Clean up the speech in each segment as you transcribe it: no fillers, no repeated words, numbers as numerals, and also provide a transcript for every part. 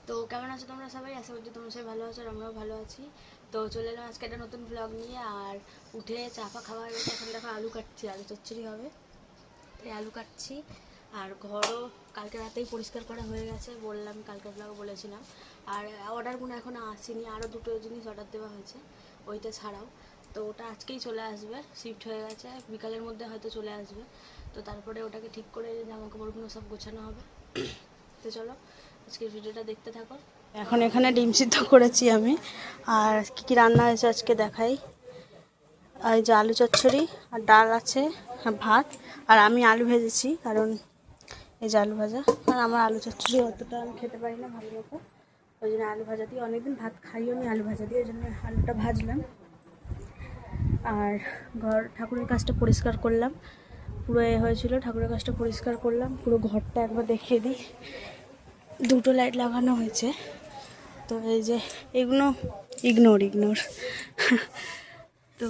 তো কেমন আছো তোমরা সবাই? আশা করছি তোমরা সবাই ভালো আছো আর আমরাও ভালো আছি। তো চলে এলাম আজকে একটা নতুন ব্লগ নিয়ে। আর উঠে চাপা খাওয়া হয়ে গেছে, এখন দেখো আলু কাটছি, আলু চচ্চড়ি হবে, তাই আলু কাটছি। আর ঘরও কালকে রাতেই পরিষ্কার করা হয়ে গেছে, বললাম কালকে ব্লগ বলেছিলাম। আর অর্ডারগুলো এখনও আসেনি, আরও দুটো জিনিস অর্ডার দেওয়া হয়েছে ওইটা ছাড়াও। তো ওটা আজকেই চলে আসবে, শিফট হয়ে গেছে, বিকালের মধ্যে হয়তো চলে আসবে। তো তারপরে ওটাকে ঠিক করে জামা কাপড়গুলো সব গোছানো হবে। তো চলো আজকের ভিডিওটা দেখতে থাকো। এখন এখানে ডিম সিদ্ধ করেছি আমি। আর কী কী রান্না হয়েছে আজকে দেখাই। এই যে আলু চচ্চড়ি আর ডাল আছে, ভাত। আর আমি আলু ভেজেছি, কারণ এই যে আলু ভাজা। আর আমার আলু চচ্চড়ি অতটা আমি খেতে পারি না ভালো মতো, ওই জন্য আলু ভাজা দিয়ে, অনেকদিন ভাত খাইও আমি আলু ভাজা দিয়ে, ওই জন্য আলুটা ভাজলাম। আর ঠাকুরের কাজটা পরিষ্কার করলাম, পুরো হয়েছিল, ঠাকুরের কাজটা পরিষ্কার করলাম, পুরো ঘরটা একবার দেখিয়ে দিই। দুটো লাইট লাগানো হয়েছে, তো এই যে এগুলো ইগনোর তো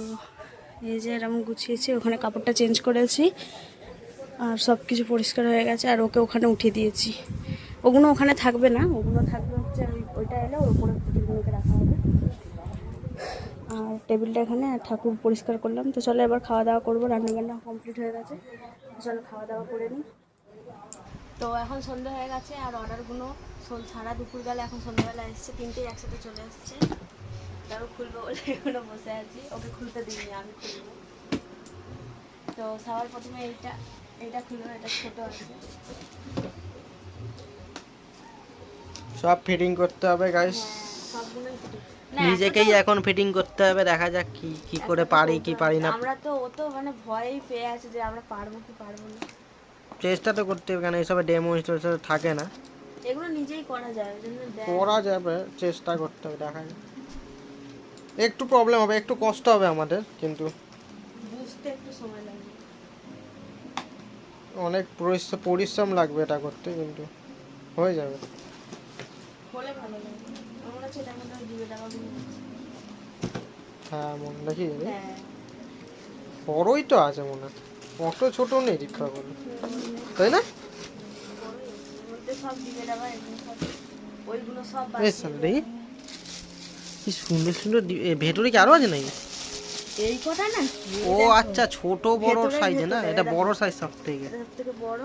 এই যে এরকম গুছিয়েছি, ওখানে কাপড়টা চেঞ্জ করেছি আর সব কিছু পরিষ্কার হয়ে গেছে। আর ওকে ওখানে উঠিয়ে দিয়েছি, ওগুলো ওখানে থাকবে না, ওগুলো থাকবে হচ্ছে ওইটা এলে ওর উপরে পুতুলগুলোকে রাখা হবে। আর টেবিলটা এখানে, আর ঠাকুর পরিষ্কার করলাম। তো চলো এবার খাওয়া দাওয়া করবো, রান্নাবান্না কমপ্লিট হয়ে গেছে, চলো খাওয়া দাওয়া করে নিই। তো এখন সন্ধ্যা হয়ে গেছে, আর অর্ডারগুলো সারা দুপুরবেলা, এখন সন্ধ্যাবেলা এসছে, তিনটেই একসাথে চলে এসছে। তাও খুলবো বলে এখনো বসে আছি, ওকে খুলতে দিইনি, আমি খুলবো। তো সবার প্রথমে এইটা খুলবো, এটা ছোট আছে। সব ফিটিং করতে হবে গাইস, সবগুলোই নিজেকেই এখন ফিটিং করতে হবে। দেখা যাক কি করে পারি কি পারি না। আমরা তো ও তো মানে ভয়েই পেয়ে আছে যে আমরা পারবো কি পারবো না। চেষ্টা তো করতে হবে, কেন এসব ডেমো থাকে না, এগুলো নিজেই করা যায়, ওই জন্য করা যাবে, চেষ্টা করতে হবে, দেখা যাক। একটু প্রবলেম হবে, একটু কষ্ট হবে আমাদের, কিন্তু বুঝতে একটু সময় লাগবে, অনেক পরিশ্রম লাগবে এটা করতে, কিন্তু হয়ে যাবে। হলে ভালো লাগবে। আমার কাছে এটা মনে হয় দিবে টাকা গুলো। হ্যাঁ মনে দেখি হ্যাঁ বড়ই তো আছে মনে হয়, অত ছোট নেই দীক্ষা বলে, তাই না? সব দিবে টাকা, এগুলো সব, ওইগুলো সব বেশ দেখি কি সুন্দর সুন্দর ভেতরে কি আরো আছে নাকি? এই কটা না, ও আচ্ছা, ছোট বড় সাইজে না, এটা বড় সাইজ সব থেকে। সবথেকে বড়।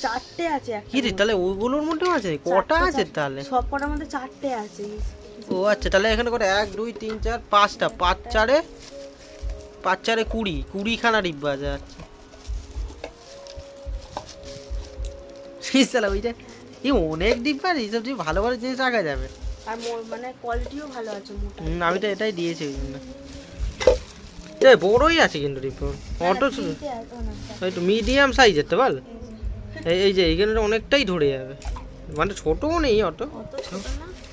চারটে আছে কি রে, তাহলে ওইগুলোর মধ্যেও আছে? কটা আছে তাহলে? সব কটার মধ্যে চারটে আছে। ও আচ্ছা, তাহলে এখানে করে 1 2 3 4 5টা, 5 4 20 খানা ডিব্বা আছে। আচ্ছা সালা ওইটা এই অনেক ডিব্বা, এইসব যে ভালো ভালো জিনিস রাখা যাবে। আর মানে কোয়ালিটিও ভালো আছে, মোটা। আমি তো এটাই দিয়েছি ওই জন্য। বড়ই আছে কিন্তু ডিব্বা, অটো ছোট, একটু মিডিয়াম সাইজের তো বল। এই যে এইখানে অনেকটাই ধরে যাবে, মানে ছোটও নেই অত,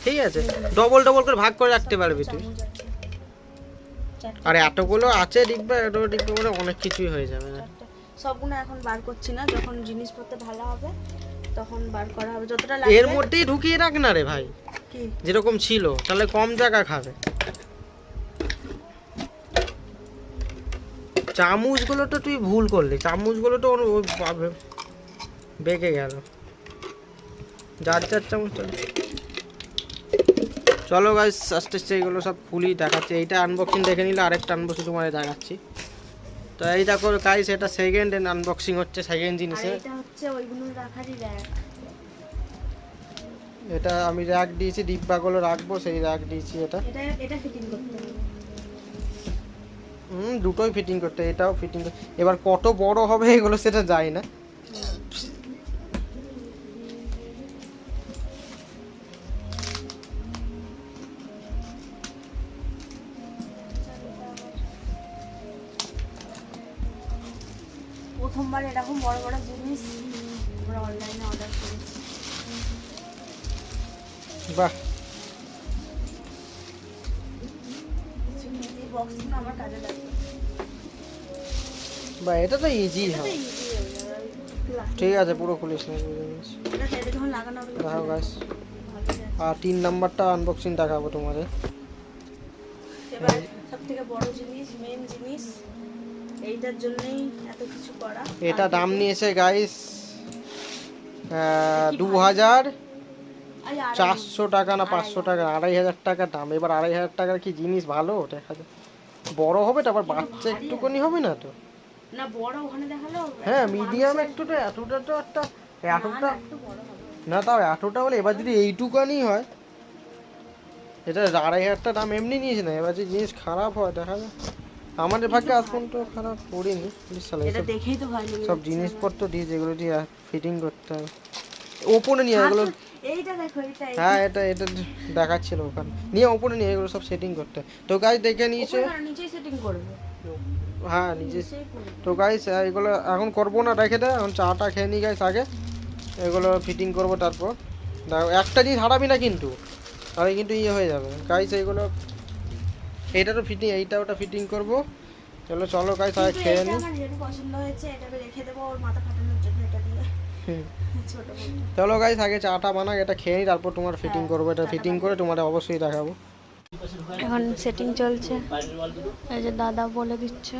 ঠিক আছে। ডবল করে ভাগ করে রাখতে পারবি তুই। আর এতগুলো আছে ডিব্বা, এতগুলো ডিব্বা মানে অনেক কিছুই হয়ে যাবে না। সবগুলো এখন বার করছি না, যখন জিনিসপত্র ঢালা হবে তখন বার করা হবে, যতটা এর মধ্যেই ঢুকিয়ে রাখ না রে ভাই, কি যেরকম ছিল, তাহলে কম জায়গা খাবে। চামচগুলো তো তুই ভুল করলি, চামচগুলো তো বেঁকে গেল, যার চামচ। চলো গাইস আস্তে আস্তে এগুলো সব খুলি, দেখাচ্ছি। এইটা আনবক্সিং দেখে নিলে, আরেকটা আনবক্সিং তোমার দেখাচ্ছি। তো এই দেখো গাইস, এটা সেকেন্ড আনবক্সিং হচ্ছে, সেকেন্ড জিনিসে। এটা হচ্ছে ওইগুলো রাখারই র‍্যাক। এটা আমি র‍্যাক দিয়েছি, ডিব্বাগুলো রাখবো, সেই র‍্যাক দিয়েছি। এটা ফিটিং করতে হবে। দুটোই ফিটিং করতে, এটাও ফিটিং। এবার কত বড় হবে এগুলো সেটা যায় না। প্রথমবার এরকম বড় বড় জিনিস আমরা অনলাইনে অর্ডার করেছি। বাহ, এই বক্সগুলো আমার কাজে লাগবে। বা এটা তো ইজি হয়। ঠিক আছে, পুরো খুলিস না, এটা সাইডে যখন লাগানো হবে দেখো গাইস। আর 3 নাম্বারটা আনবক্সিং দেখাবো তোমাদের। এবার সবথেকে বড় জিনিস, মেন জিনিস, এইটার জন্যই এত কিছু করা। এটা দাম নিয়েছে গাইস 2400 টাকা না 500 টাকা, 2500 টাকা দাম। এবার 2500 টাকার কি জিনিস ভালো দেখা যায়, বড় হবে তারপর বাচ্চা একটুখানি হবে না তো না বড় ওখানে দেখালো। হ্যাঁ মিডিয়াম একটুটা, এতটা তো একটা এতটা না, তাও এতটা হলে এবার যদি এইটুকানি হয়, এটা 2500 দাম এমনি নিয়েছে না, এবার যদি জিনিস খারাপ হয় দেখা যায়। আমাদের ভাগ্যে আজ পর্যন্ত খারাপ করিনি, এটা দেখেই তো ভালো লাগে। সব জিনিসপত্র দিয়ে যেগুলো দিয়ে ফিটিং করতে হবে ওপরে নিয়ে এগুলো। এইটা দেখো, এইটা হ্যাঁ এটা এটা দেখাচ্ছিল ওখানে, নিয়ে ওপরে নিয়ে এগুলো সব সেটিং করতে হয়। তো গাইস দেখে নিয়েছে, নিচেই সেটিং করবে। হ্যাঁ নিজে। তো গাইস এগুলো এখন করবো না, রেখে দেয়, এখন চাটা খেয়ে নিই গাইস আগে, এগুলো ফিটিং করবো তারপর। দেখো একটা জিনিস হারাবি না কিন্তু, তাহলে কিন্তু ইয়ে হয়ে যাবে গাইস। এইগুলো এইটা তো ফিটিং, এইটা ওটা ফিটিং করবো। চলো চলো গাইস আগে খেয়ে নিই। আমার যেটা পছন্দ হয়েছে এটা রেখে দেবো ওর মাথা ফাটানোর জন্য, এটা দিয়ে ছোট মতো। চলো গাইস আগে চাটা বানাক, এটা খেয়ে নিই, তারপর তোমার ফিটিং করবো। এটা ফিটিং করে তোমাদের অবশ্যই দেখাবো। এখন সেটিং চলছে, এই যে দাদা বলে দিচ্ছে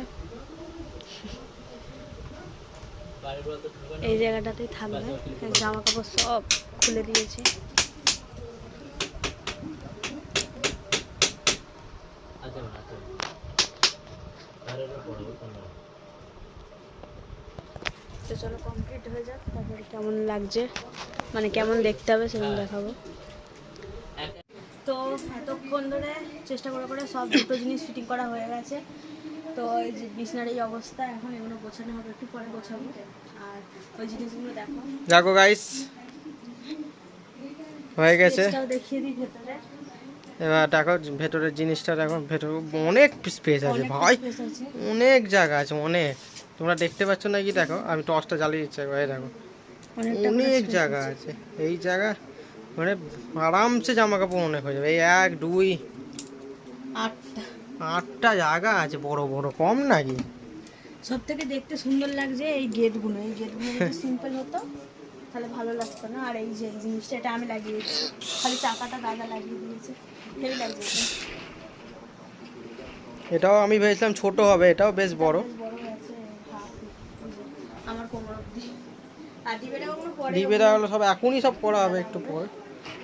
এই জায়গাটাতেই থাকবে। জামা কাপড় সব খুলে দিয়েছি। তো চলো কমপ্লিট হয়ে যাক, তারপরে কেমন লাগছে মানে কেমন দেখতে হবে সেরকম দেখাবো। তো এতক্ষণ ধরে চেষ্টা করে করে সব দুটো জিনিস ফিটিং করা হয়ে গেছে। তো এই যে বিছনার এই অবস্থা, এখন এগুলো গোছানো হবে, একটু পরে গোছাবো। আর ওই জিনিসগুলো দেখো, দেখো গাইস হয়ে গেছে। দেখিয়ে দিই ভেতরে। এবার দেখো ভেতরের জিনিসটা দেখো, ভেতরে অনেক স্পেস আছে ভাই, অনেক জায়গা আছে অনেক। তোমরা দেখতে পাচ্ছ না কি? দেখো আমি টর্চটা জ্বালিয়ে দিচ্ছি একবার, দেখো অনেক জায়গা আছে। এই জায়গা মানে আরামসে জামা কাপড় অনেক হয়ে যাবে। এই 1 2 8টা জায়গা আছে বড় বড়, কম নাকি? সব থেকে দেখতে সুন্দর লাগছে এই গেটগুলো। এই গেটগুলো যদি সিম্পল হতো তাহলে ভালো লাগতো না। আর এই যে এই জিনিসটা, এটা আমি লাগিয়েছি, খালি চাকাটা দাদা লাগিয়ে দিয়েছে, হেভি লাগছে। এটাও আমি ভেবেছিলাম ছোট হবে, এটাও বেশ বড়। আমার কোমর অবধি। আর ডিবেটা ওগুলো পরে, ডিবেটা হলো সব এখনই সব করা হবে একটু পরে।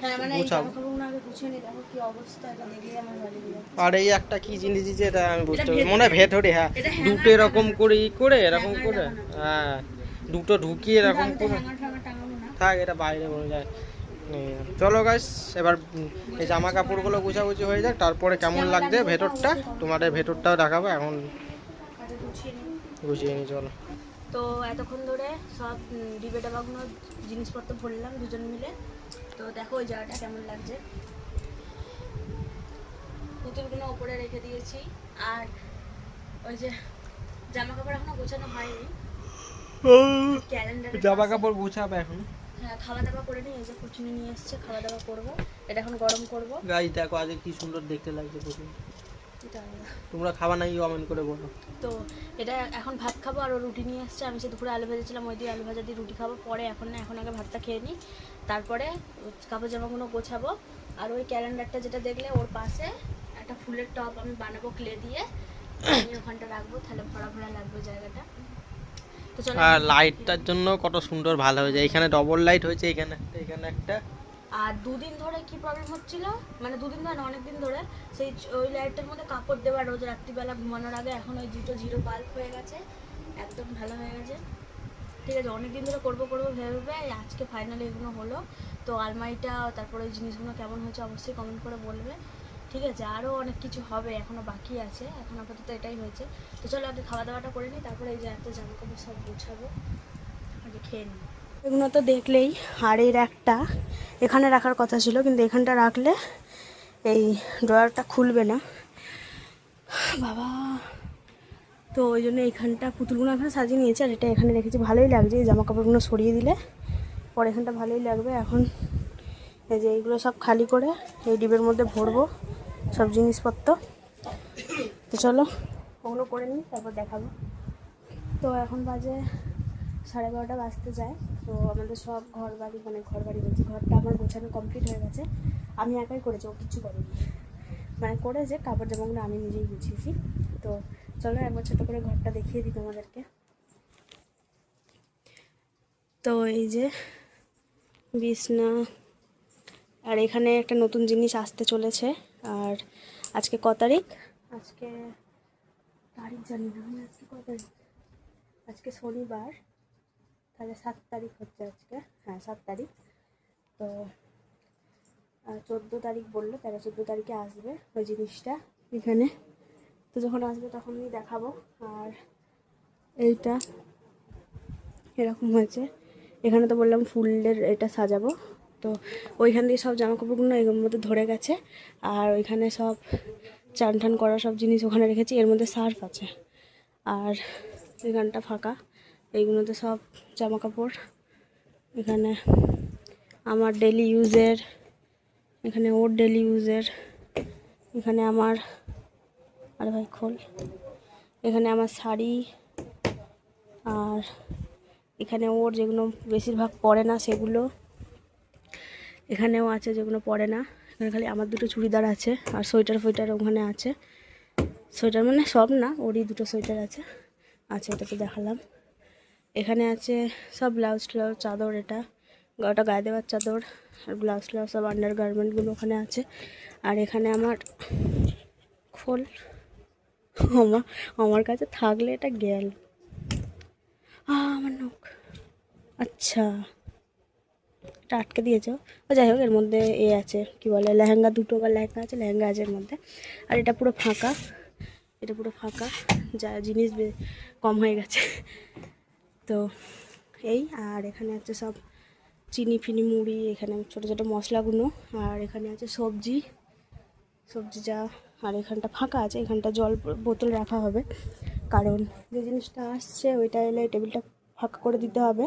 হ্যাঁ মানে এই জামাকাপড়গুলো আগে গুছিয়ে নিই, দেখো কি অবস্থা, এটা দেখলেই আমার ভালো লাগে। আর এই একটা কি জিনিস দিয়েছে এটা আমি বুঝতে পারছি, মনে হয় ভেতরে, হ্যাঁ দুটো এরকম করে করে এরকম করে, হ্যাঁ দুটো ঢুকিয়ে এরকম করে থাক, এটা বাইরে বলে যায়। চলো গাইস এবার এই জামা কাপড়গুলো গুছাগুছি হয়ে যাক, তারপরে কেমন লাগছে ভেতরটা তোমাদের ভেতরটাও দেখাবো। এখন গুছিয়ে নি চলো। তো এতক্ষণ ধরে সব ডিবে ডাবাগুলো জিনিসপত্র ভরলাম দুজন মিলে। তো দেখো ওই জায়গাটা কেমন লাগছে, পুতুলগুলো উপরে রেখে দিয়েছি। আর ওই যে জামা কাপড় এখনো গোছানো হয়নি, ক্যালেন্ডার জামা কাপড় গুছাবে এখন। হ্যাঁ খাওয়া দাওয়া করে নিই, এই যে কুচুনি নিয়ে এসছে, খাওয়া দাওয়া করবো। এটা এখন গরম করবো। গাইস দেখো আজকে কি সুন্দর দেখতে লাগছে কুচুনি, তোমরা খাবা না কমেন্ট করে বলো। তো এটা এখন ভাত খাবো, আর ও রুটি নিয়ে আসছে। আমি সে দুপুরে আলু ভেজেছিলাম, ওই দিয়ে আলু ভাজা দিয়ে রুটি খাবো পরে, এখন না, এখন আগে ভাতটা খেয়ে নিই, তারপরে কাপড় জামাগুলো গোছাবো। আর ওই ক্যালেন্ডারটা যেটা দেখলে ওর পাশে একটা ফুলের টব আমি বানাবো ক্লে দিয়ে, আমি ওখানটা রাখবো, তাহলে ভরা ভরা লাগবে জায়গাটা। তো চলো। আর লাইটটার জন্য কত সুন্দর ভালো হয়ে যায়, এখানে ডবল লাইট হয়েছে, এখানে একটা এখানে একটা। আর দুদিন ধরে কি প্রবলেম হচ্ছিল, মানে দুদিন ধরে না অনেকদিন ধরে, সেই ওই লাইটটার মধ্যে কাপড় দেওয়া রোজ রাত্রিবেলা ঘুমানোর আগে, এখন ওই দুটো জিরো বাল্ব হয়ে গেছে, একদম ভালো হয়ে গেছে। ঠিক আছে, অনেকদিন ধরে করবো করবো ভেবে ভেবে আজকে ফাইনালি এগুলো হলো। তো আলমারিটা, তারপরে ওই জিনিসগুলো কেমন হয়েছে অবশ্যই কমেন্ট করে বলবে। ঠিক আছে, আরও অনেক কিছু হবে, এখনও বাকি আছে, এখন আপাতত এটাই হয়েছে। তো চলো আগে খাওয়া দাওয়াটা করে নিই, তারপরে এই যে এত জামা কাপড় সব গুছাবো, আগে খেয়ে নিই। এগুলো তো দেখলেই। আর এর একটা এখানে রাখার কথা ছিল, কিন্তু এখানটা রাখলে এই ড্রয়ারটা খুলবে না বাবা। তো ওই জন্য এইখানটা পুতুলগুলো এখানে সাজিয়ে নিয়েছে, আর এটা এখানে রেখেছি। ভালোই লাগছে, এই জামা কাপড়গুলো সরিয়ে দিলে পরে এখানটা ভালোই লাগবে। এখন এই যে এইগুলো সব খালি করে এই ডিবের মধ্যে ভরবো সব জিনিসপত্র। তো চলো ওগুলো করে নিই, তারপর দেখাবো। তো এখন বাজে 12:30 বাজতে যায়। তো আমাদের সব ঘর বাড়ি বলছি, ঘরটা আমার গোছানো কমপ্লিট হয়ে গেছে। আমি একাই করেছি, ও কিছু করেনি, মানে করে যে কাপড় জামাগুলো আমি নিজেই গুছিয়েছি। তো চলো একবার ছোটো করে ঘরটা দেখিয়ে দিই তোমাদেরকে। তো এই যে বিছনা। আর এখানে একটা নতুন জিনিস আসতে চলেছে। আর আজকে ক তারিখ? আজকে তারিখ জানি না আমি। আজকে ক তারিখ? আজকে শনিবার, তাহলে 7 তারিখ হচ্ছে আজকে। হ্যাঁ 7 তারিখ। তো 14 তারিখ বললো, তাহলে 14 তারিখে আসবে ওই জিনিসটা এখানে। তো যখন আসবে তখনই দেখাবো। আর এইটা এরকম হয়েছে। এখানে তো বললাম ফুলের এটা সাজাবো। তো ওইখান দিয়ে সব জামা কাপড়গুলো এর মধ্যে ধরে গেছে। আর ওইখানে সব চান টান করা সব জিনিস ওখানে রেখেছি। এর মধ্যে সার্ফ আছে। আর এখানটা ফাঁকা। এইগুলোতে সব জামা কাপড়। এখানে আমার ডেলি ইউজের, এখানে ওর ডেলি ইউজের, এখানে আমার, আরে ভাই খোল, এখানে আমার শাড়ি। আর এখানে ওর যেগুলো বেশিরভাগ পরে না সেগুলো এখানেও আছে, যেগুলো পরে না। এখানে খালি আমার দুটো চুড়িদার আছে। আর সোয়েটার ফোয়েটার ওখানে আছে। সোয়েটার মানে সব না, ওরই দুটো সোয়েটার আছে। আচ্ছা এটা তো দেখালাম। এখানে আছে সব ব্লাউজ ট্লাউজ, চাদর, এটা ওটা গায়ে দেওয়ার চাদর। আর ব্লাউজ ট্লাউজ সব আন্ডার গার্মেন্টগুলো ওখানে আছে। আর এখানে আমার খোল, আমার কাছে থাকলে এটা গেল। আমার নখ, আচ্ছা এটা আটকে দিয়েছ। যাই হোক, এর মধ্যে এ আছে কি বলে লেহেঙ্গা, দুটো বা লেহেঙ্গা আছে, লেহেঙ্গা আছে এর মধ্যে। আর এটা পুরো ফাঁকা, এটা পুরো ফাঁকা, যা জিনিস কম হয়ে গেছে। তো এই, আর এখানে আছে সব চিনি ফিনি, মুড়ি, এখানে ছোটো ছোটো মশলাগুলো। আর এখানে আছে সবজি যা। আর এখানটা ফাঁকা আছে, এখানটা জল বোতল রাখা হবে, কারণ যে জিনিসটা আসছে ওইটা এলে টেবিলটা ফাঁকা করে দিতে হবে,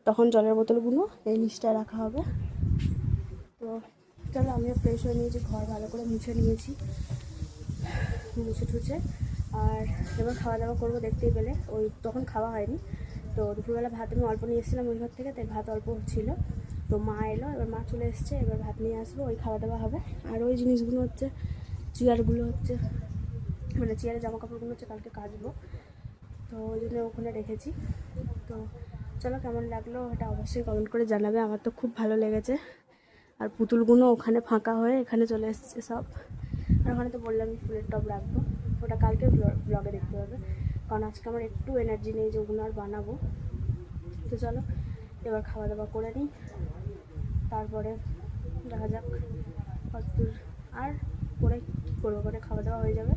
তখন জলের বোতলগুলো এই নিচটায় রাখা হবে। তো চলো, আমিও ফ্রেশ হয়ে নিয়েছি, ঘর ভালো করে মুছে নিয়েছি, মুছে টুছে। আর এবার খাওয়া দাওয়া করবো, দেখতেই পেলে ওই তখন খাওয়া হয়নি। তো দুপুরবেলা ভাত আমি অল্প নিয়ে এসেছিলাম ওই ঘর থেকে, তাই ভাত অল্প ছিল। তো মা এলো, এবার মা চলে এসছে, এবার ভাত নিয়ে আসবো, ওই খাওয়া দাওয়া হবে। আর ওই জিনিসগুলো হচ্ছে চেয়ারগুলো হচ্ছে, মানে চেয়ারে জামা কাপড়গুলো হচ্ছে কালকে কাচবো, তো ওই জন্য ওখানে রেখেছি। তো চলো, কেমন লাগলো এটা অবশ্যই কমেন্ট করে জানাবে। আমার তো খুব ভালো লেগেছে। আর পুতুলগুলো ওখানে ফাঁকা হয়ে এখানে চলে এসছে সব। আর ওখানে তো বললামই ফুলের টব রাখবো, ওটা কালকে ব্লগে দেখতে হবে, কারণ আজকে আমার একটু এনার্জি নেই যে ওগুলো আর বানাবো। তো চলো এবার খাওয়া দাওয়া করে নিই, তারপরে দেখা যাক কতদূর আর করে কী করবো। করে খাওয়া দাওয়া হয়ে যাবে,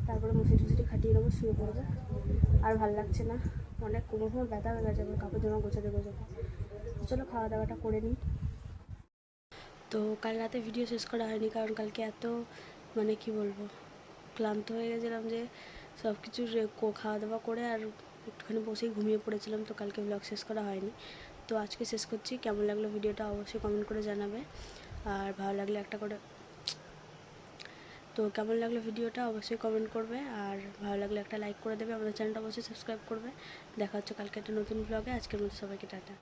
তারপরে মুসি টুসিটি খাটিয়ে নেবো, শুয়ে পড়বে। আর ভালো লাগছে না, অনেক কোমর ব্যথা হয়ে গেছে আমার কাপড় জামা গোছাতে গোছাতে। চলো খাওয়া দাওয়াটা করে নিই। তো কাল রাতে ভিডিও শেষ করা হয়নি, কারণ কালকে এত মানে কি বলবো, ক্লান্ত হয়ে গেছিলাম যে সব কিছু খাওয়া দাওয়া করে আর একটুখানি বসেই ঘুমিয়ে পড়েছিলাম। তো কালকে ব্লগ শেষ করা হয়নি। তো আজকে শেষ করছি। কেমন লাগলো ভিডিওটা অবশ্যই কমেন্ট করে জানাবে। আর ভালো লাগলে একটা করে, তো কেমন লাগলো ভিডিওটা অবশ্যই কমেন্ট করবে। আর ভালো লাগলে একটা লাইক করে দেবে, আমাদের চ্যানেলটা অবশ্যই সাবস্ক্রাইব করবে। দেখা হচ্ছে কালকে একটা নতুন ব্লগে। আজকের মতো সবাইকে টাটা।